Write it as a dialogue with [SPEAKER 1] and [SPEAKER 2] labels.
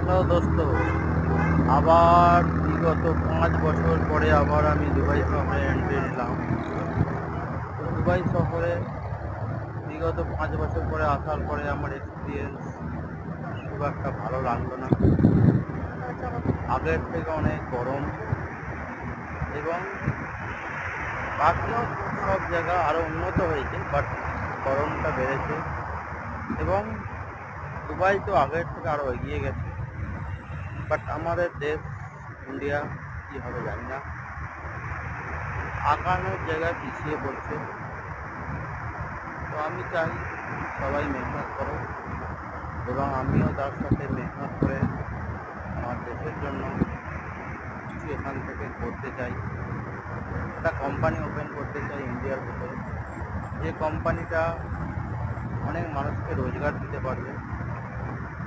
[SPEAKER 1] Hello দোস্ত, আবার বিগত 5 বছর পরে আবার আমি দুবাই শহরে এন্ট্রি নিলাম। তো দুবাই শহরে বিগত 5 বছর পরে আসার পরে আমার এক্সপিরিয়েন্স খুব একটা ভালো লাগলো না। আগের থেকে অনেক গরম এবং বাকিও সব জায়গা আরও উন্নত হয়েছে, বাট গরমটা বেড়েছে এবং দুবাই তো আগের থেকে আরও এগিয়ে গেছে। বাট আমাদের দেশ ইন্ডিয়া কী হবে জানি না, আঁকানোর জায়গায় পিছিয়ে পড়ছে। তো আমি চাই সবাই মেহনত করো এবং আমিও তার সাথে মেহনত করে আমার দেশের জন্য কিছু এখান থেকে করতে চাই। একটা কোম্পানি ওপেন করতে চাই ইন্ডিয়ার ভিতরে, যে কোম্পানিটা অনেক মানুষকে রোজগার দিতে পারবে